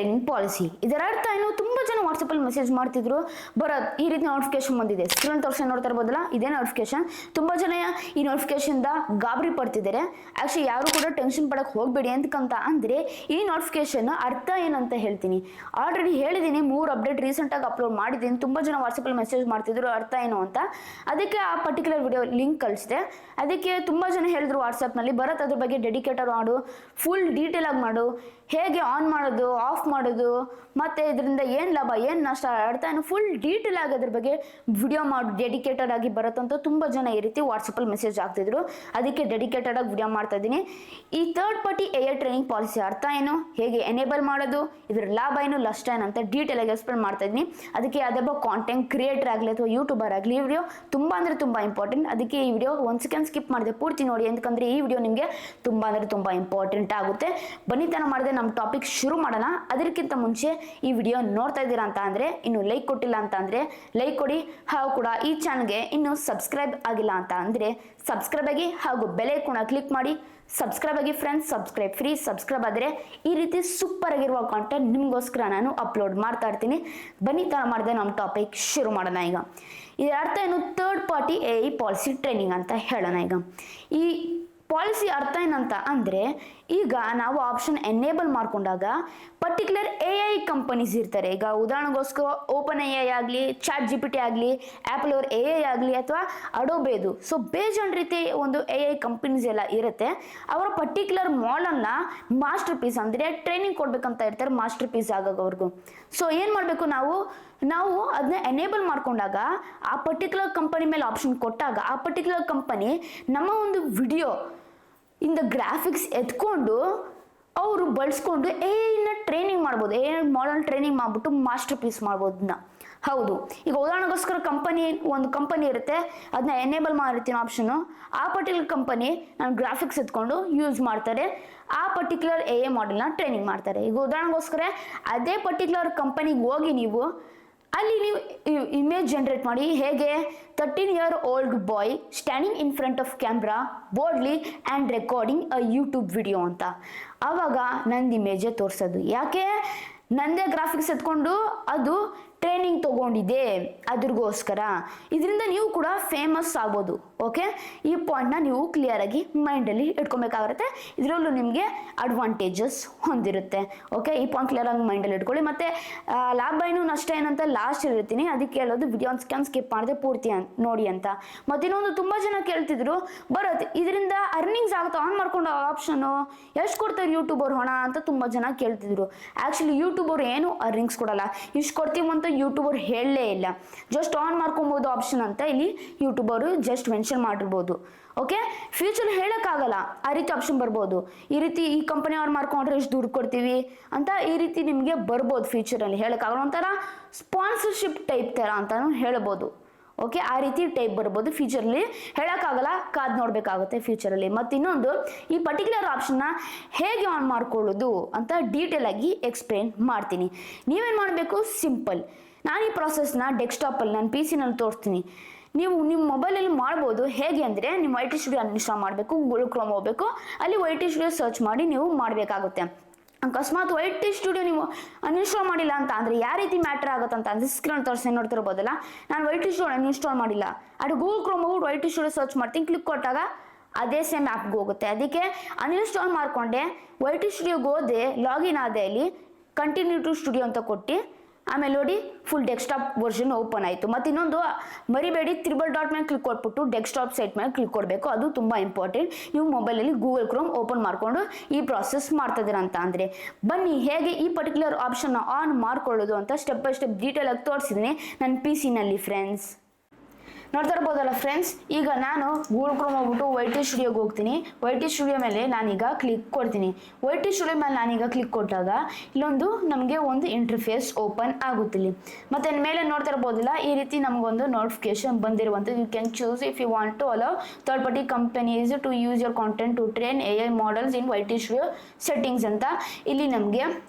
Training policy. ಇದರ ಅರ್ಥ ಏನು? ತುಂಬಾ ಜನ ವಾಟ್ಸಪ್ ಅಲ್ಲಿ ಮೆಸೇಜ್ ಮಾಡ್ತಿದ್ರು, ಬರೋದು ಈ ರೀತಿ ನೋಟಿಫಿಕೇಶನ್ ಬಂದಿದೆ, ಸ್ಕ್ರೀನ್ ತೋರಿಸಿ ನೋಡ್ತಾ ಇರ್ಬೋದಲ್ಲ, ಇದೇ ನೋಟಿಫಿಕೇಶನ್. ತುಂಬಾ ಜನ ಈ ನೋಟಿಫಿಕೇಶನ್ ಗಾಬರಿ ಪಡ್ತಿದ್ದಾರೆ. ಆಕ್ಚುಲಿ ಯಾರು ಕೂಡ ಟೆನ್ಷನ್ ಪಡಕ್ ಹೋಗ್ಬೇಡಿ. ಅಂತಕ್ಕಂತ ಅಂದ್ರೆ ಈ ನೋಟಿಫಿಕೇಶನ್ ಅರ್ಥ ಏನಂತ ಹೇಳ್ತೀನಿ. ಆಲ್ರೆಡಿ ಹೇಳಿದೀನಿ, 3 ಅಪ್ಡೇಟ್ ರೀಸೆಂಟ್ ಆಗಿ ಅಪ್ಲೋಡ್ ಮಾಡಿದ್ದೀನಿ. ತುಂಬಾ ಜನ ವಾಟ್ಸಪ್ ಅಲ್ಲಿ ಮೆಸೇಜ್ ಮಾಡ್ತಿದ್ರು ಅರ್ಥ ಏನು ಅಂತ. ಅದಕ್ಕೆ ಆ ಪರ್ಟಿಕ್ಯುಲರ್ ವಿಡಿಯೋ ಲಿಂಕ್ ಕಳಿಸಿದೆ. ಅದಕ್ಕೆ ತುಂಬಾ ಜನ ಹೇಳಿದ್ರು ವಾಟ್ಸಪ್ ನಲ್ಲಿ, ಬರತ್ ಅದ್ರ ಬಗ್ಗೆ ಡೆಡಿಕೇಟೆಡ್ ಮಾಡು, ಫುಲ್ ಡೀಟೇಲ್ ಆಗಿ ಮಾಡು, ಹೇಗೆ ಆನ್ ಮಾಡೋದು, ಆಫ್ ಮಾಡೋದು, ಮತ್ತೆ ಇದರಿಂದ ಏನ್ ಲಾಭ ಏನ್ ನಷ್ಟ ಅರ್ಥ ಏನು, ಫುಲ್ ಡೀಟೇಲ್ ಆಗಿ ಅದ್ರ ಬಗ್ಗೆ ವಿಡಿಯೋ ಮಾಡು, ಡೆಡಿಕೇಟೆಡ್ ಆಗಿ ಬರುತ್ತಂತ ತುಂಬಾ ಜನ ಈ ರೀತಿ ವಾಟ್ಸಪ್ ಅಲ್ಲಿ ಮೆಸೇಜ್ ಆಗ್ತಿದ್ರು. ಅದಕ್ಕೆ ಡೆಡಿಕೇಟೆಡ್ ಆಗಿ ವಿಡಿಯೋ ಮಾಡ್ತಾ ಇದ್ದೀನಿ. ಈ third party AI training policy ಅರ್ಥ ಏನು, ಹೇಗೆ ಎನೇಬಲ್ ಮಾಡೋದು, ಇದ್ರ ಲಾಭ ಏನು ನಷ್ಟ ಏನು ಅಂತ ಡೀಟೇಲ್ ಆಗಿ ಎಕ್ಸ್ಪ್ಲೇನ್ ಮಾಡ್ತಾ ಇದ್ದೀನಿ. ಅದಕ್ಕೆ ಯಾವ್ದೊಬ್ಬ ಕಾಂಟೆಂಟ್ ಕ್ರಿಯೇಟರ್ ಆಗಲಿ ಅಥವಾ ಯೂಟ್ಯೂಬರ್ ಆಗಲಿ, ಈ ವಿಡಿಯೋ ತುಂಬಾ ಅಂದ್ರೆ ತುಂಬಾ ಇಂಪಾರ್ಟೆಂಟ್. ಅದಕ್ಕೆ ಈ ವಿಡಿಯೋ 1 ಸೆಕೆಂಡ್ ಸ್ಕಿಪ್ ಮಾಡಿದೆ, ಪೂರ್ತಿ ನೋಡಿ, ಯಾಕಂದ್ರೆ ಈ ವಿಡಿಯೋ ನಿಮಗೆ ತುಂಬಾ ಅಂದ್ರೆ ತುಂಬಾ ಇಂಪಾರ್ಟೆಂಟ್ ಆಗುತ್ತೆ. ಬನ್ನಿತನ ಮಾಡಿದೆ ನಮ್ಮ ಟಾಪಿಕ್ ಶುರು ಮಾಡೋಣ. ಅದಕ್ಕಿಂತ ಮುಂಚೆ ಈ ವಿಡಿಯೋ ನೋಡ್ತಾ ಇದ್ದೀರಾ ಅಂತ ಅಂದ್ರೆ, ಇನ್ನು ಲೈಕ್ ಕೊಟ್ಟಿಲ್ಲ ಅಂತ ಅಂದ್ರೆ ಲೈಕ್ ಕೊಡಿ. ಹಾಗೂ ಕೂಡ ಈ ಚಾನಲ್ಗೆ ಇನ್ನು ಸಬ್ಸ್ಕ್ರೈಬ್ ಆಗಿಲ್ಲ ಅಂತ ಅಂದ್ರೆ ಸಬ್ಸ್ಕ್ರೈಬ್ ಆಗಿ, ಹಾಗೂ ಬೆಲ್ ಐಕಾನ್ ಕ್ಲಿಕ್ ಮಾಡಿ ಸಬ್ಸ್ಕ್ರೈಬ್ ಆಗಿ ಫ್ರೆಂಡ್ಸ್. Subscribe free. ಸಬ್ಸ್ಕ್ರೈಬ್ ಆದರೆ ಈ ರೀತಿ ಸೂಪರ್ ಆಗಿರುವ ಕಾಂಟೆಂಟ್ ನಿಮಗೋಸ್ಕರ ನಾನು ಅಪ್ಲೋಡ್ ಮಾಡ್ತಾ ಇರ್ತೀನಿ. ಬನ್ನಿ ತರ ಮಾಡಿದೆ ನಮ್ಮ ಟಾಪಿಕ್ ಶುರು ಮಾಡೋಣ. ಈಗ ಇದರ ಅರ್ಥ ಏನು? Third party AI policy training ಅಂತ ಹೇಳೋಣ. ಈಗ ಈ ಪಾಲಿಸಿ ಅರ್ಥ ಏನಂತ ಅಂದ್ರೆ, ಈಗ ನಾವು ಆಪ್ಷನ್ ಎನೇಬಲ್ ಮಾಡ್ಕೊಂಡಾಗ ಪರ್ಟಿಕ್ಯುಲರ್ AI ಕಂಪನೀಸ್ ಇರ್ತಾರೆ. ಈಗ ಉದಾಹರಣೆಗೋಸ್ಕರ ಓಪನ್ AI ಆಗಲಿ, ಚಾಟ್ GPT ಆಗಲಿ, ಆ್ಯಪಲ್ ಅವ್ರ AI ಆಗಲಿ, ಅಥವಾ ಅಡೋಬೇದು. ಸೊ ಬೇಜಾನ್ ರೀತಿ ಒಂದು AI ಕಂಪನೀಸ್ ಎಲ್ಲ ಇರುತ್ತೆ. ಅವರ ಪರ್ಟಿಕ್ಯುಲರ್ ಮಾಡೆಲ್ನ ಮಾಸ್ಟರ್ ಪೀಸ್ ಅಂದ್ರೆ ಟ್ರೈನಿಂಗ್ ಕೊಡ್ಬೇಕಂತ ಇರ್ತಾರೆ, ಮಾಸ್ಟರ್ ಪೀಸ್ ಆಗೋವರೆಗೂ. ಸೊ ಏನ್ ಮಾಡಬೇಕು ನಾವು ಅದನ್ನ ಎನೇಬಲ್ ಮಾಡ್ಕೊಂಡಾಗ, ಆ ಪರ್ಟಿಕ್ಯುಲರ್ ಕಂಪನಿ ಮೇಲೆ ಆಪ್ಷನ್ ಕೊಟ್ಟಾಗ, ಆ ಪರ್ಟಿಕ್ಯುಲರ್ ಕಂಪನಿ ನಮ್ಮ ಒಂದು ವಿಡಿಯೋ ಇಂದ ಗ್ರಾಫಿಕ್ಸ್ ಎತ್ಕೊಂಡು ಅವರು ಬಳಸ್ಕೊಂಡು AI ಟ್ರೈನಿಂಗ್ ಮಾಡ್ಬೋದು. AI ಮಾಡೆಲ್ ಟ್ರೈನಿಂಗ್ ಮಾಡ್ಬಿಟ್ಟು ಮಾಸ್ಟರ್ ಪೀಸ್ ಮಾಡ್ಬೋದನ್ನ. ಹೌದು, ಈಗ ಉದಾಹರಣೆಗೋಸ್ಕರ ಒಂದು ಕಂಪನಿ ಇರುತ್ತೆ, ಅದನ್ನ ಎನೇಬಲ್ ಮಾಡಿರ್ತೀನಿ ಆಪ್ಷನ್. ಆ ಪರ್ಟಿಕ್ಯುಲರ್ ಕಂಪನಿ ನಾನು ಗ್ರಾಫಿಕ್ಸ್ ಎತ್ಕೊಂಡು ಯೂಸ್ ಮಾಡ್ತಾರೆ, ಆ ಪರ್ಟಿಕ್ಯುಲರ್ AI ಮಾಡೆಲ್ನ ಟ್ರೈನಿಂಗ್ ಮಾಡ್ತಾರೆ. ಈಗ ಉದಾಹರಣೆಗೋಸ್ಕರ ಅದೇ ಪರ್ಟಿಕ್ಯುಲರ್ ಕಂಪನಿಗೆ ಹೋಗಿ ನೀವು ಅಲ್ಲಿ ನೀವು ಇಮೇಜ್ ಜನರೇಟ್ ಮಾಡಿ, ಹೇಗೆ 13-year-old boy standing in front of camera boldly and recording a YouTube video ಅಂತ. ಆವಾಗ ನಂದು ಇಮೇಜೇ ತೋರಿಸೋದು. ಯಾಕೆ? ನಂದೇ ಗ್ರಾಫಿಕ್ಸ್ ಎತ್ಕೊಂಡು ಅದು ಟ್ರೈನಿಂಗ್ ತಗೊಂಡಿದೆ, ಅದ್ರಗೋಸ್ಕರ. ಇದರಿಂದ ನೀವು ಕೂಡ ಫೇಮಸ್ ಆಗ್ಬೋದು. ಓಕೆ, ಈ ಪಾಯಿಂಟ್ನ ನೀವು ಕ್ಲಿಯರ್ ಆಗಿ ಮೈಂಡಲ್ಲಿ ಇಟ್ಕೊಬೇಕಾಗುತ್ತೆ. ಇದರಲ್ಲೂ ನಿಮಗೆ ಅಡ್ವಾಂಟೇಜಸ್ ಹೊಂದಿರುತ್ತೆ. ಓಕೆ, ಈ ಪಾಯಿಂಟ್ ಕ್ಲಿಯರ್ ಆಗಿ ಮೈಂಡಲ್ಲಿ ಇಟ್ಕೊಳ್ಳಿ. ಮತ್ತೆ ಲಾಭ ಏನು ನಷ್ಟ ಏನಂತ ಲಾಸ್ಟ್ ಇರ್ತೀನಿ, ಅದಕ್ಕೆ ಹೇಳೋದು ವಿಡಿಯೋ ಸ್ಕಿಪ್ ಮಾಡಿದೆ ಪೂರ್ತಿ ನೋಡಿ ಅಂತ. ಮತ್ತೆ ಇನ್ನೊಂದು ತುಂಬಾ ಜನ ಕೇಳ್ತಿದ್ರು, ಬರುತ್ತೆ ಇದರಿಂದ ಅರ್ನಿಂಗ್ಸ್ ಆಗುತ್ತೆ, ಆನ್ ಮಾಡ್ಕೊಂಡು ಆಪ್ಷನ್ ಎಷ್ಟು ಕೊಡ್ತಾರೆ ಯೂಟ್ಯೂಬ್ ಅವ್ರು ಹಣ ಅಂತ ತುಂಬಾ ಜನ ಕೇಳ್ತಿದ್ರು. ಆಕ್ಚುಲಿ ಯೂಟ್ಯೂಬ್ ಅವ್ರು ಏನು ಅರ್ನಿಂಗ್ಸ್ ಕೊಡಲ್ಲ, ಇಷ್ಟು ಕೊಡ್ತೀವಂತ ಯೂಟ್ಯೂಬ್ ಅವ್ರು ಹೇಳಲೇ ಇಲ್ಲ. ಜಸ್ಟ್ ಆನ್ ಮಾಡ್ಕೊಬಹುದು ಆಪ್ಷನ್ ಅಂತ ಇಲ್ಲಿ ಯೂಟ್ಯೂಬ್ ಅವರು ಜಸ್ಟ್ ಮೆನ್ಷನ್ ಮಾಡಿರ್ಬೋದು. ಓಕೆ, ಫ್ಯೂಚರ್ ಹೇಳಕ್ಕಾಗಲ್ಲ, ಆ ರೀತಿ ಆಪ್ಷನ್ ಬರ್ಬೋದು. ಈ ರೀತಿ ಈ ಕಂಪನಿ ಅವ್ರು ಮಾಡ್ಕೊಂಡ್ರೆ ಎಷ್ಟು ದುಡ್ಡು ಕೊಡ್ತೀವಿ ಅಂತ ಈ ರೀತಿ ನಿಮಗೆ ಬರ್ಬೋದು ಫ್ಯೂಚರಲ್ಲಿ. ಹೇಳಕ್ಕಾಗಲ್ಲ, ಒಂಥರ ಸ್ಪಾನ್ಸರ್ಶಿಪ್ ಟೈಪ್ ತರ ಅಂತಾನು ಹೇಳ್ಬೋದು. ಓಕೆ, ಆ ರೀತಿ ಟೈಪ್ ಬರ್ಬೋದು. ಫ್ಯೂಚರ್ಲಿ ಹೇಳಕ್ಕಾಗಲ್ಲ, ಕಾದ್ ನೋಡ್ಬೇಕಾಗುತ್ತೆ ಫ್ಯೂಚರಲ್ಲಿ. ಮತ್ತೆ ಇನ್ನೊಂದು, ಈ ಪರ್ಟಿಕ್ಯುಲರ್ ಆಪ್ಷನ್ನ ಹೇಗೆ ಆನ್ ಮಾಡ್ಕೊಳ್ಳೋದು ಅಂತ ಡೀಟೇಲ್ ಆಗಿ ಎಕ್ಸ್ಪ್ಲೇನ್ ಮಾಡ್ತೀನಿ. ನೀವೇನು ಮಾಡಬೇಕು? ಸಿಂಪಲ್, ನಾನು ಈ ಪ್ರಾಸೆಸ್ನ ಡೆಸ್ಕ್ಟಾಪಲ್ಲಿ ನನ್ನ PC ನಲ್ಲಿ ತೋರಿಸ್ತೀನಿ. ನೀವು ನಿಮ್ಮ ಮೊಬೈಲಲ್ಲಿ ಮಾಡ್ಬೋದು. ಹೇಗೆ ಅಂದರೆ, ನಿಮ್ಮ YT ಸ್ಟುಡಿಯೋ ಅನ್ಇನ್ಸ್ಟಾಲ್ ಮಾಡಬೇಕು, ಗೂಗಲ್ ಕ್ರೋಮ್ ಹೋಗಬೇಕು, ಅಲ್ಲಿ YT ಸ್ಟುಡಿಯೋ ಸರ್ಚ್ ಮಾಡಿ ನೀವು ಮಾಡಬೇಕಾಗುತ್ತೆ. ಅಕಸ್ಮಾತ್ YT ಸ್ಟುಡಿಯೋ ನೀವು ಅನ್ಇನ್ಸ್ಟಾಲ್ ಮಾಡಿಲ್ಲ ಅಂತ ಅಂದರೆ ಯಾವ ರೀತಿ ಮ್ಯಾಟರ್ ಆಗುತ್ತೆ ಅಂತ ಅಂದರೆ, ಸ್ಕ್ರೀನ್ ತೋರಿಸಿ ನೋಡ್ತಿರ್ಬೋದಲ್ಲ, ನಾನು YT ಸ್ಟುಡಿಯೋ ಅನ್ಇನ್ಸ್ಟಾಲ್ ಮಾಡಿಲ್ಲ, ಅದು ಗೂಗಲ್ ಕ್ರೋಮ್ ಹೋಗ್ಬಿಟ್ಟು YT ಸ್ಟುಡಿಯೋ ಸರ್ಚ್ ಮಾಡ್ತೀನಿ, ಕ್ಲಿಕ್ ಕೊಟ್ಟಾಗ ಅದೇ ಸೇಮ್ ಆ್ಯಪ್ಗೆ ಹೋಗುತ್ತೆ. ಅದಕ್ಕೆ ಅನ್ಇನ್ಸ್ಟಾಲ್ ಮಾಡಿಕೊಂಡೆ, YT ಸ್ಟುಡಿಯೋಗೆ ಹೋದೆ, ಲಾಗಿನ್ ಆದೆ, ಅಲ್ಲಿ ಕಂಟಿನ್ಯೂ ಟು ಸ್ಟುಡಿಯೋ ಅಂತ ಕೊಟ್ಟು ಆಮೇಲೆ ನೋಡಿ ಫುಲ್ ಡೆಸ್ಕ್ಟಾಪ್ ವರ್ಷನ್ ಓಪನ್ ಆಯಿತು. ಮತ್ತು ಇನ್ನೊಂದು ಮರಿಬೇಡಿ, ತ್ರಿಬಲ್ ಮೇಲೆ ಕ್ಲಿಕ್ ಕೊಟ್ಬಿಟ್ಟು ಡೆಸ್ಕ್ಟಾಪ್ ಸೈಟ್ ಮೇಲೆ ಕ್ಲಿಕ್ ಕೊಡಬೇಕು, ಅದು ತುಂಬ ಇಂಪಾರ್ಟೆಂಟ್. ನೀವು ಮೊಬೈಲಲ್ಲಿ ಗೂಗಲ್ ಕ್ರೋಮ್ ಓಪನ್ ಮಾಡಿಕೊಂಡು ಈ ಪ್ರಾಸೆಸ್ ಮಾಡ್ತಿದ್ದೀರ ಅಂತ ಅಂದರೆ, ಬನ್ನಿ ಹೇಗೆ ಈ ಪರ್ಟಿಕ್ಯುಲರ್ ಆಪ್ಷನ್ನ ಆನ್ ಮಾಡ್ಕೊಳ್ಳೋದು ಅಂತ ಸ್ಟೆಪ್ ಬೈ ಸ್ಟೆಪ್ ಡೀಟೇಲ್ ಆಗಿ ತೋರಿಸಿದ್ದೀನಿ ನನ್ನ PC ನಲ್ಲಿ ಫ್ರೆಂಡ್ಸ್. ನೋಡ್ತಾ ಇರ್ಬೋದಲ್ಲ ಫ್ರೆಂಡ್ಸ್, ಈಗ ನಾನು ಗೂಗಲ್ ಕ್ರೋಮ್ ಹೋಗ್ಬಿಟ್ಟು YT ಸ್ಟುಡಿಯೋಗೆ ಹೋಗ್ತೀನಿ. YT ಸ್ಟುಡಿಯೋ ಮೇಲೆ ನಾನೀಗ ಕ್ಲಿಕ್ ಕೊಡ್ತೀನಿ. YT ಸ್ಟುಡಿಯೋ ಮೇಲೆ ನಾನೀಗ ಕ್ಲಿಕ್ ಕೊಟ್ಟಾಗ ಇಲ್ಲೊಂದು ನಮಗೆ ಒಂದು ಇಂಟರ್ಫೇಸ್ ಓಪನ್ ಆಗುತ್ತಿಲ್ಲ. ಮತ್ತೆ ಮೇಲೆ ನೋಡ್ತಾ ಇರ್ಬೋದಿಲ್ಲ, ಈ ರೀತಿ ನಮಗೊಂದು ನೋಟಿಫಿಕೇಶನ್ ಬಂದಿರುವಂಥದ್ದು. You can choose if you want to allow third party companies to use your content to train AI models in YT studio settings ಅಂತ ಇಲ್ಲಿ ನಮಗೆ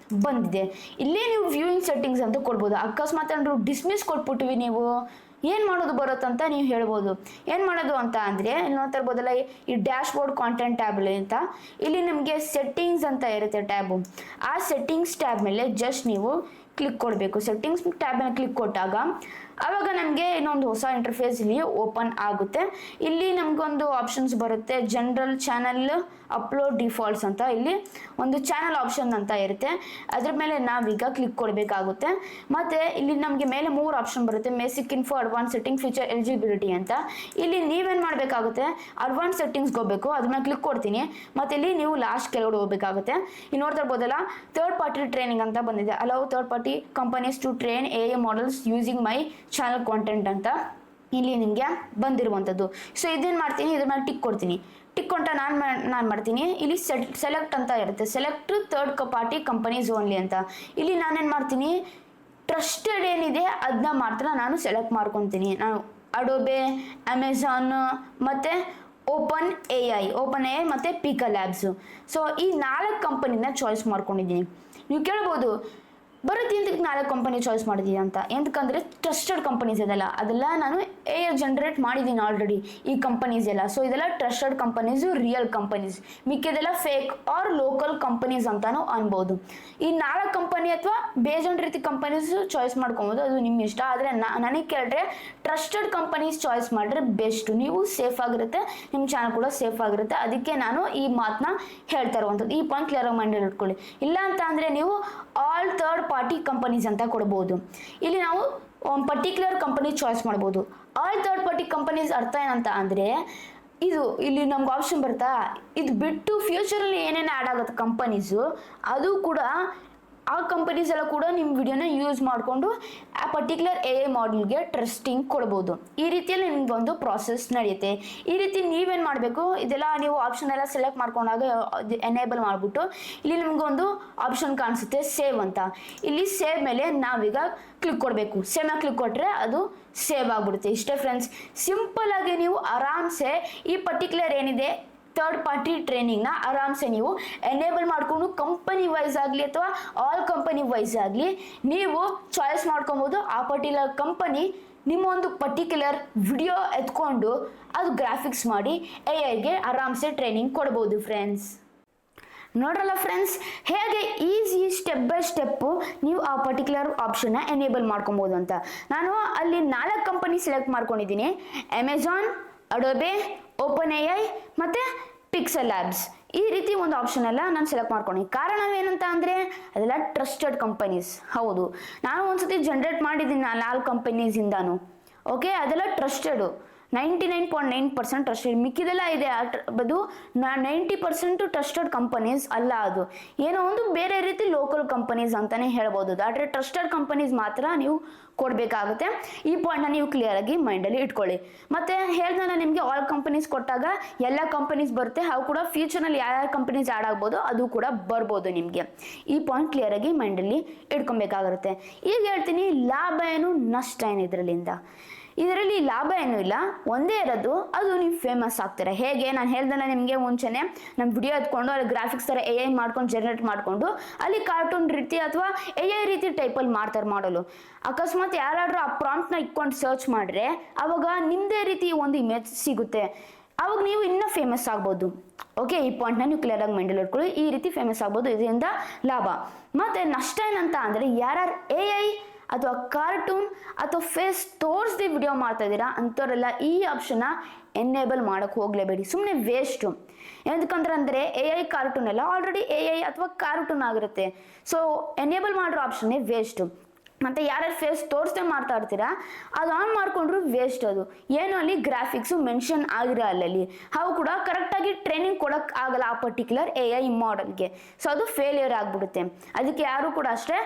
ಬಂದಿದೆ. ಇಲ್ಲೇ ನೀವು ವ್ಯೂಯಿಂಗ್ ಸೆಟ್ಟಿಂಗ್ಸ್ ಅಂತ ಕೊಡ್ಬೋದು. ಅಕಸ್ಮಾತ್ ಏನಾದ್ರು ಡಿಸ್ಮಿಸ್ ಕೊಟ್ಬಿಟ್ಟಿವಿ ನೀವು, ಏನು ಮಾಡೋದು ಬರುತ್ತಂತ ನೀವು ಹೇಳ್ಬೋದು. ಏನು ಮಾಡೋದು ಅಂತ ಅಂದರೆ ಇಲ್ಲಿ ನೋಡ್ತಾ ಇರ್ಬೋದಲ್ಲ, ಈ ಡ್ಯಾಶ್ ಬೋರ್ಡ್ ಕಾಂಟೆಂಟ್ ಟ್ಯಾಬ್ ಅಂತ ಇಲ್ಲಿ ನಿಮಗೆ ಸೆಟ್ಟಿಂಗ್ಸ್ ಅಂತ ಇರುತ್ತೆ ಟ್ಯಾಬು. ಆ ಸೆಟ್ಟಿಂಗ್ಸ್ ಟ್ಯಾಬ್ ಮೇಲೆ ಜಸ್ಟ್ ನೀವು ಕ್ಲಿಕ್ ಕೊಡಬೇಕು. ಸೆಟ್ಟಿಂಗ್ಸ್ ಟ್ಯಾಬ್ ಮೇಲೆ ಕ್ಲಿಕ್ ಕೊಟ್ಟಾಗ ಆವಾಗ ನಮಗೆ ಇನ್ನೊಂದು ಹೊಸ ಇಂಟರ್ಫೇಸ್ ಇಲ್ಲಿ ಓಪನ್ ಆಗುತ್ತೆ. ಇಲ್ಲಿ ನಮಗೊಂದು ಆಪ್ಷನ್ಸ್ ಬರುತ್ತೆ, ಜನರಲ್, ಚಾನಲ್, ಅಪ್ಲೋಡ್ ಡಿಫಾಲ್ಟ್ಸ್ ಅಂತ. ಇಲ್ಲಿ ಒಂದು ಚಾನಲ್ ಆಪ್ಷನ್ ಅಂತ ಇರುತ್ತೆ, ಅದ್ರ ಮೇಲೆ ನಾವೀಗ ಕ್ಲಿಕ್ ಕೊಡಬೇಕಾಗುತ್ತೆ. ಮತ್ತು ಇಲ್ಲಿ ನಮಗೆ ಮೇಲೆ 3 ಆಪ್ಷನ್ ಬರುತ್ತೆ, basic info, advance setting, feature, eligibility ಅಂತ. ಇಲ್ಲಿ ನೀವೇನು ಮಾಡಬೇಕಾಗುತ್ತೆ, ಅಡ್ವಾನ್ಸ್ ಸೆಟ್ಟಿಂಗ್ಸ್ಗೆ ಹೋಗಬೇಕು, ಅದ್ರ ಮೇಲೆ ಕ್ಲಿಕ್ ಕೊಡ್ತೀನಿ. ಮತ್ತು ಇಲ್ಲಿ ನೀವು ಲಾಸ್ಟ್ ಕೆಳಗಡೆ ಹೋಗಬೇಕಾಗುತ್ತೆ. ಇಲ್ಲಿ ನೋಡ್ತಾ ಇರ್ಬೋದಲ್ಲ, ಥರ್ಡ್ ಪಾರ್ಟಿ ಟ್ರೈನಿಂಗ್ ಅಂತ ಬಂದಿದೆ. Allow third party companies to train AI models using my channel content ಅಂತ ಇಲ್ಲಿ ನಿಮಗೆ ಬಂದಿರುವಂಥದ್ದು. ಸೊ ಇದೇನು ಮಾಡ್ತೀನಿ, ಇದ್ರ ಮೇಲೆ ಟಿಕ್ ಕೊಡ್ತೀನಿ. ಟಿಕ್ ಕೊಟ್ಟ ನಾನು ಮಾಡ್ತೀನಿ, ಇಲ್ಲಿ ಸೆಲೆಕ್ಟ್ ಅಂತ ಇರುತ್ತೆ, select third party companies only ಅಂತ. ಇಲ್ಲಿ ನಾನೇನು ಮಾಡ್ತೀನಿ, ಟ್ರಸ್ಟೆಡ್ ಏನಿದೆ ಅದನ್ನ ಮಾತ್ರ ನಾನು ಸೆಲೆಕ್ಟ್ ಮಾಡ್ಕೊತೀನಿ. ನಾನು ಅಡೋಬೆ, ಅಮೆಝಾನ್ ಮತ್ತು ಓಪನ್ AI ಮತ್ತು ಪಿಕಾ ಲ್ಯಾಬ್ಸು. ಸೊ ಈ 4 ಕಂಪನಿನ ಚಾಯ್ಸ್ ಮಾಡ್ಕೊಂಡಿದ್ದೀನಿ. ನೀವು ಕೇಳ್ಬೋದು ಬರುತ್ತೆ ಎಂತಕ್ಕೆ 4 ಕಂಪನಿ ಚಾಯ್ಸ್ ಮಾಡಿದ್ದೀನಿ ಅಂತ. ಎಂತಕ್ಕಂದರೆ ಟ್ರಸ್ಟೆಡ್ ಕಂಪನೀಸ್ ಇದೆಲ್ಲ, ಅದೆಲ್ಲ ನಾನು AI ಜನರೇಟ್ ಮಾಡಿದ್ದೀನಿ ಆಲ್ರೆಡಿ ಈ ಕಂಪನೀಸ್ ಎಲ್ಲ. ಸೊ ಇದೆಲ್ಲ ಟ್ರಸ್ಟೆಡ್ ಕಂಪನೀಸು, ರಿಯಲ್ ಕಂಪನೀಸ್. ಮಿಕ್ಕಿದೆಲ್ಲ ಫೇಕ್ ಆರ್ ಲೋಕಲ್ ಕಂಪನೀಸ್ ಅಂತಾನು ಅನ್ಬೋದು. ಈ 4 ಕಂಪನಿ ಅಥವಾ ಬೇಜನ್ ರೀತಿ ಕಂಪನೀಸು ಚಾಯ್ಸ್ ಮಾಡ್ಕೊಬೋದು, ಅದು ನಿಮ್ಮ ಇಷ್ಟ. ಆದರೆ ನನಗೆ ಕೇಳಿದ್ರೆ ಟ್ರಸ್ಟೆಡ್ ಕಂಪನೀಸ್ ಚಾಯ್ಸ್ ಮಾಡಿದ್ರೆ ಬೆಸ್ಟು. ನೀವು ಸೇಫ್ ಆಗಿರುತ್ತೆ, ನಿಮ್ಮ ಚಾನಲ್ ಕೂಡ ಸೇಫ್ ಆಗಿರುತ್ತೆ. ಅದಕ್ಕೆ ನಾನು ಈ ಮಾತನ್ನ ಹೇಳ್ತಾ ಇರುವಂಥದ್ದು. ಈ ಪಾಯಿಂಟ್ ಕ್ಲಿಯರ್ ಆಗಿ ಮೈಂಡಲ್ಲಿ ಇಟ್ಕೊಳ್ಳಿ. ಇಲ್ಲ ಅಂತ ಅಂದರೆ ನೀವು ಆಲ್ ಥರ್ಡ್ ಪಾರ್ಟಿ ಕಂಪನೀಸ್ ಅಂತ ಕೊಡ್ಬೋದು. ಇಲ್ಲಿ ನಾವು ಒಂದು ಪರ್ಟಿಕ್ಯುಲರ್ ಕಂಪನಿ ಚಾಯ್ಸ್ ಮಾಡ್ಬೋದು. ಆಲ್ ಥರ್ಡ್ ಪಾರ್ಟಿ ಕಂಪನೀಸ್ ಅರ್ಥ ಏನಂತ ಅಂದರೆ ಇದು ಇಲ್ಲಿ ನಮ್ಗೆ ಆಪ್ಷನ್ ಬರುತ್ತಾ, ಇದು ಬಿಟ್ಟು ಫ್ಯೂಚರಲ್ಲಿ ಏನೇನು ಆ್ಯಡ್ ಆಗುತ್ತೆ ಕಂಪನೀಸು, ಅದು ಕೂಡ ಆ ಕಂಪನೀಸ್ ಎಲ್ಲ ಕೂಡ ನಿಮ್ಮ ವಿಡಿಯೋನ ಯೂಸ್ ಮಾಡಿಕೊಂಡು ಆ ಪರ್ಟಿಕ್ಯುಲರ್ AI ಮಾಡಲ್ಗೆ ಟ್ರಸ್ಟಿಂಗ್ ಕೊಡ್ಬೋದು. ಈ ರೀತಿಯಲ್ಲಿ ನಿಮ್ಗೊಂದು ಪ್ರಾಸೆಸ್ ನಡೆಯುತ್ತೆ. ಈ ರೀತಿ ನೀವೇನು ಮಾಡಬೇಕು, ಇದೆಲ್ಲ ನೀವು ಆಪ್ಷನ್ ಎಲ್ಲ ಸೆಲೆಕ್ಟ್ ಮಾಡ್ಕೊಂಡಾಗ ಎನೇಬಲ್ ಮಾಡಿಬಿಟ್ಟು ಇಲ್ಲಿ ನಿಮಗೊಂದು ಆಪ್ಷನ್ ಕಾಣಿಸುತ್ತೆ ಸೇವ್ ಅಂತ. ಇಲ್ಲಿ ಸೇವ್ ಮೇಲೆ ನಾವೀಗ ಕ್ಲಿಕ್ ಕೊಡಬೇಕು. ಸೇವ್ ಮೇಲೆ ಕ್ಲಿಕ್ ಕೊಟ್ಟರೆ ಅದು ಸೇವ್ ಆಗಿಬಿಡುತ್ತೆ. ಇಷ್ಟೇ ಫ್ರೆಂಡ್ಸ್, ಸಿಂಪಲ್ ಆಗಿ ನೀವು ಆರಾಮ್ಸೆ ಈ ಪರ್ಟಿಕ್ಯುಲರ್ ಏನಿದೆ ಥರ್ಡ್ ಪಾರ್ಟಿ ಟ್ರೈನಿಂಗ್ನ ಆರಾಮ್ಸೆ ನೀವು ಎನೇಬಲ್ ಮಾಡಿಕೊಂಡು ಕಂಪನಿ ವೈಸ್ ಆಗಲಿ ಅಥವಾ ಆಲ್ ಕಂಪನಿ ವೈಸ್ ಆಗಲಿ ನೀವು ಚಾಯ್ಸ್ ಮಾಡ್ಕೊಬೋದು. ಆ ಪರ್ಟಿಕ್ಯುಲರ್ ಕಂಪನಿ ನಿಮ್ಮ ಒಂದು ಪರ್ಟಿಕ್ಯುಲರ್ ವಿಡಿಯೋ ಎತ್ಕೊಂಡು ಅದು ಗ್ರಾಫಿಕ್ಸ್ ಮಾಡಿ AIಗೆ ಆರಾಮ್ಸೆ ಟ್ರೈನಿಂಗ್ ಕೊಡ್ಬೋದು ಫ್ರೆಂಡ್ಸ್. ನೋಡ್ರಲ್ಲ ಫ್ರೆಂಡ್ಸ್, ಹೇಗೆ ಈಸಿ ಸ್ಟೆಪ್ ಬೈ ಸ್ಟೆಪ್ಪು ನೀವು ಆ ಪರ್ಟಿಕ್ಯುಲರ್ ಆಪ್ಷನ್ನ ಎನೇಬಲ್ ಮಾಡ್ಕೊಬೋದು ಅಂತ. ನಾನು ಅಲ್ಲಿ 4 ಕಂಪನಿ ಸೆಲೆಕ್ಟ್ ಮಾಡ್ಕೊಂಡಿದ್ದೀನಿ, ಅಮೆಝಾನ್, ಅಡೋಬೆ, ಓಪನ್ AI ಮತ್ತು ಪಿಕ್ಸೆಲ್ ಲ್ಯಾಬ್ಸ್. ಈ ರೀತಿ ಒಂದು ಆಪ್ಷನ್ ಎಲ್ಲ ನಾನು ಸೆಲೆಕ್ಟ್ ಮಾಡ್ಕೊಂಡಿದ್ದೀನಿ. ಕಾರಣವೇನಂತ ಅಂದರೆ ಅದೆಲ್ಲ ಟ್ರಸ್ಟೆಡ್ ಕಂಪನೀಸ್. ಹೌದು, ನಾನು ಒಂದ್ಸತಿ ಜನರೇಟ್ ಮಾಡಿದ್ದೀನಿ 4 ಕಂಪನೀಸಿಂದಾನು. ಓಕೆ, ಅದೆಲ್ಲ ಟ್ರಸ್ಟೆಡು, 99.9% ಟ್ರಸ್ಟೆಡ್. ಮಿಕ್ಕಿದೆಲ್ಲ ಇದೆ ಅದು 90% ಟ್ರಸ್ಟೆಡ್ ಕಂಪನೀಸ್ ಅಲ್ಲ. ಅದು ಏನೋ ಒಂದು ಬೇರೆ ರೀತಿ ಲೋಕಲ್ ಕಂಪನೀಸ್ ಅಂತಲೇ ಹೇಳ್ಬೋದು. ಆದರೆ ಟ್ರಸ್ಟೆಡ್ ಕಂಪನೀಸ್ ಮಾತ್ರ ನೀವು ಕೊಡಬೇಕಾಗುತ್ತೆ. ಈ ಪಾಯಿಂಟ್ನ ನೀವು ಕ್ಲಿಯರ್ ಆಗಿ ಮೈಂಡಲ್ಲಿ ಇಟ್ಕೊಳ್ಳಿ. ಮತ್ತು ಹೇಳ್ದಲ್ಲ, ನಿಮಗೆ ಆಲ್ ಕಂಪನೀಸ್ ಕೊಟ್ಟಾಗ ಎಲ್ಲ ಕಂಪನೀಸ್ ಬರುತ್ತೆ. ಅವು ಕೂಡ ಫ್ಯೂಚರ್ನಲ್ಲಿ ಯಾರ್ಯಾರು ಕಂಪನೀಸ್ ಆ್ಯಡ್ ಆಗ್ಬೋದು ಅದು ಕೂಡ ಬರ್ಬೋದು ನಿಮಗೆ. ಈ ಪಾಯಿಂಟ್ ಕ್ಲಿಯರ್ ಆಗಿ ಮೈಂಡಲ್ಲಿ ಇಟ್ಕೊಬೇಕಾಗಿರುತ್ತೆ. ಈಗ ಹೇಳ್ತೀನಿ ಲಾಭ ಏನು ನಷ್ಟ ಏನು ಇದರಲ್ಲಿಂದ. ಇದರಲ್ಲಿ ಲಾಭ ಏನೂ ಇಲ್ಲ, ಒಂದೇ ಇರೋದು, ಅದು ನೀವು ಫೇಮಸ್ ಆಗ್ತಾರೆ. ಹೇಗೆ ನಾನು ಹೇಳ್ದಲ್ಲ ನಿಮಗೆ ಮುಂಚೆನೆ, ನಮ್ಮ ವಿಡಿಯೋ ಎತ್ಕೊಂಡು ಅಲ್ಲಿ ಗ್ರಾಫಿಕ್ಸ್ ಥರ AI ಮಾಡ್ಕೊಂಡು ಜನರೇಟ್ ಮಾಡಿಕೊಂಡು ಅಲ್ಲಿ ಕಾರ್ಟೂನ್ ರೀತಿ ಅಥವಾ AI ರೀತಿ ಟೈಪಲ್ಲಿ ಮಾಡ್ತಾರೆ ಮಾಡಲು. ಅಕಸ್ಮಾತ್ ಯಾರಾದರೂ ಆ ಪ್ರಾಂಪ್ಟ್ನ ಇಟ್ಕೊಂಡು ಸರ್ಚ್ ಮಾಡಿದ್ರೆ ಆವಾಗ ನಿಮ್ಮದೇ ರೀತಿ ಒಂದು ಇಮೇಜ್ ಸಿಗುತ್ತೆ. ಅವಾಗ ನೀವು ಇನ್ನೂ ಫೇಮಸ್ ಆಗ್ಬೋದು. ಓಕೆ, ಈ ಪಾಯಿಂಟ್ನ ನೀವು ಕ್ಲಿಯರ್ ಆಗಿ ಮೈಂಡಲ್ಲಿ ಇಟ್ಕೊಳ್ಳಿ. ಈ ರೀತಿ ಫೇಮಸ್ ಆಗ್ಬೋದು, ಇದರಿಂದ ಲಾಭ. ಮತ್ತು ನಷ್ಟ ಏನಂತ ಅಂದರೆ ಯಾರ್ಯಾರು AI ಅಥವಾ ಕಾರ್ಟೂನ್ ಅಥವಾ ಫೇಸ್ ತೋರಿಸ್ದೆ ವಿಡಿಯೋ ಮಾಡ್ತಾ ಇದ್ದೀರಾ ಅಂಥವರೆಲ್ಲ ಈ ಆಪ್ಷನ್ನ ಎನೇಬಲ್ ಮಾಡೋಕ್ಕೆ ಹೋಗಲೇಬೇಡಿ, ಸುಮ್ಮನೆ ವೇಸ್ಟು. ಎಂತಕ್ಕಂದ್ರೆ AI ಕಾರ್ಟೂನ್ ಎಲ್ಲ ಆಲ್ರೆಡಿ AI ಅಥವಾ ಕಾರ್ಟೂನ್ ಆಗಿರುತ್ತೆ. ಸೊ ಎನೇಬಲ್ ಮಾಡಿರೋ ಆಪ್ಷನ್ನೇ ವೇಸ್ಟು. ಮತ್ತು ಯಾರ್ಯಾರು ಫೇಸ್ ತೋರಿಸ್ದೆ ಮಾಡ್ತಾ ಇರ್ತೀರಾ ಅದು ಆನ್ ಮಾಡಿಕೊಂಡ್ರು ವೇಸ್ಟ್. ಅದು ಏನು ಅಲ್ಲಿ ಗ್ರಾಫಿಕ್ಸು ಮೆನ್ಷನ್ ಆಗಿರೋ ಅಲ್ಲಿ ಅವು ಕೂಡ ಕರೆಕ್ಟಾಗಿ ಟ್ರೈನಿಂಗ್ ಕೊಡೋಕ್ಕೆ ಆಗಲ್ಲ ಆ ಪರ್ಟಿಕ್ಯುಲರ್ AI ಮಾಡಲ್ಗೆ. ಸೊ ಅದು ಫೇಲಿಯರ್ ಆಗಿಬಿಡುತ್ತೆ. ಅದಕ್ಕೆ ಯಾರು ಕೂಡ ಅಷ್ಟೇ,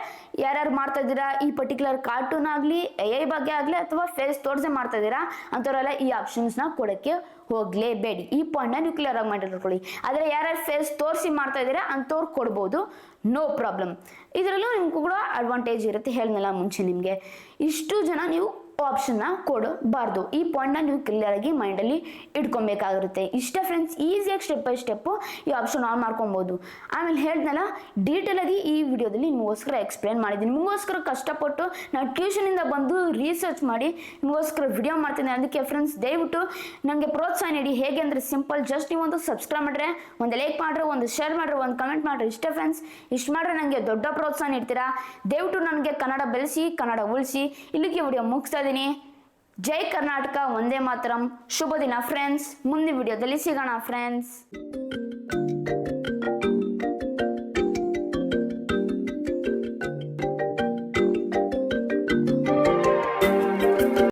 ಯಾರ್ಯಾರು ಮಾಡ್ತಾ ಇದ್ದೀರಾ ಈ ಪರ್ಟಿಕ್ಯುಲರ್ ಕಾರ್ಟೂನ್ ಆಗಲಿ AI ಬಗ್ಗೆ ಆಗಲಿ ಅಥವಾ ಫೇಸ್ ತೋರಿಸೇ ಮಾಡ್ತಾ ಇದ್ದೀರಾ ಅಂಥವರೆಲ್ಲ ಈ ಆಪ್ಷನ್ಸ್ನ ಕೊಡೋಕ್ಕೆ ಹೋಗಲೇಬೇಡಿ. ಈ ಪಾಯಿಂಟ್ನ ನೀವು ಕ್ಲಿಯರ್ ಆಗಿ ಮಾಡಿಟ್ಕೊಳ್ಳಿ. ಆದರೆ ಯಾರ್ಯಾರು ಫೇಸ್ ತೋರಿಸಿ ಮಾಡ್ತಾ ಇದ್ದೀರಾ ಅಂಥವ್ರು ಕೊಡ್ಬೋದು, ನೋ ಪ್ರಾಬ್ಲಮ್. ಇದರಲ್ಲೂ ನಿಮ್ಗೂ ಕೂಡ ಅಡ್ವಾಂಟೇಜ್ ಇರುತ್ತೆ. ಹೇಳಿದ್ನಲ್ಲ ಮುಂಚೆ ನಿಮಗೆ, ಇಷ್ಟು ಜನ ನೀವು ಆಪ್ಷನ್ನ ಕೊಡಬಾರ್ದು. ಈ ಪಾಯಿಂಟ್ನ ನೀವು ಕ್ಲಿಯರ್ ಆಗಿ ಮೈಂಡಲ್ಲಿ ಇಟ್ಕೊಬೇಕಾಗಿರುತ್ತೆ. ಇಷ್ಟೇ ಫ್ರೆಂಡ್ಸ್, ಈಸಿಯಾಗಿ ಸ್ಟೆಪ್ ಬೈ ಸ್ಟೆಪ್ಪು ಈ ಆಪ್ಷನ್ ಆನ್ ಮಾಡ್ಕೊಬೋದು. ಆಮೇಲೆ ಹೇಳ್ದಲ್ಲ, ಡೀಟೇಲ್ ಆಗಿ ಈ ವಿಡಿಯೋದಲ್ಲಿ ನಿಮಗೋಸ್ಕರ ಎಕ್ಸ್ಪ್ಲೇನ್ ಮಾಡಿದ್ದೀನಿ. ನಿಮಗೋಸ್ಕರ ಕಷ್ಟಪಟ್ಟು ನಾನು ಟ್ಯೂಷನಿಂದ ಬಂದು ರಿಸರ್ಚ್ ಮಾಡಿ ನಿಮಗೋಸ್ಕರ ವಿಡಿಯೋ ಮಾಡ್ತೀನಿ. ಅದಕ್ಕೆ ಫ್ರೆಂಡ್ಸ್, ದಯವಿಟ್ಟು ನನಗೆ ಪ್ರೋತ್ಸಾಹ ನೀಡಿ. ಹೇಗೆ ಅಂದರೆ ಸಿಂಪಲ್, ಜಸ್ಟ್ ನೀವು ಒಂದು ಸಬ್ಸ್ಕ್ರೈಬ್ ಮಾಡಿದ್ರೆ, ಒಂದು ಲೈಕ್ ಮಾಡಿದ್ರೆ, ಒಂದು ಶೇರ್ ಮಾಡಿದ್ರೆ, ಒಂದು ಕಮೆಂಟ್ ಮಾಡಿದ್ರೆ, ಇಷ್ಟೇ ಫ್ರೆಂಡ್ಸ್. ಇಷ್ಟು ಮಾಡಿದ್ರೆ ನನಗೆ ದೊಡ್ಡ ಪ್ರೋತ್ಸಾಹ ನೀಡ್ತೀರಾ. ದಯವಿಟ್ಟು ನನಗೆ ಕನ್ನಡ ಬೆಳೆಸಿ, ಕನ್ನಡ ಉಳಿಸಿ. ಇಲ್ಲಿಗೆ ವಿಡಿಯೋ ಮುಗಿಸ್ತಾ ಇದ್ದೀನಿ. ಜೈ ಕರ್ನಾಟಕ, ಒಂದೇ ಮಾತರಂ. ಶುಭ ದಿನ ಫ್ರೆಂಡ್ಸ್. ಮುಂದಿನ ವಿಡಿಯೋದಲ್ಲಿ ಸಿಗೋಣ ಫ್ರೆಂಡ್ಸ್.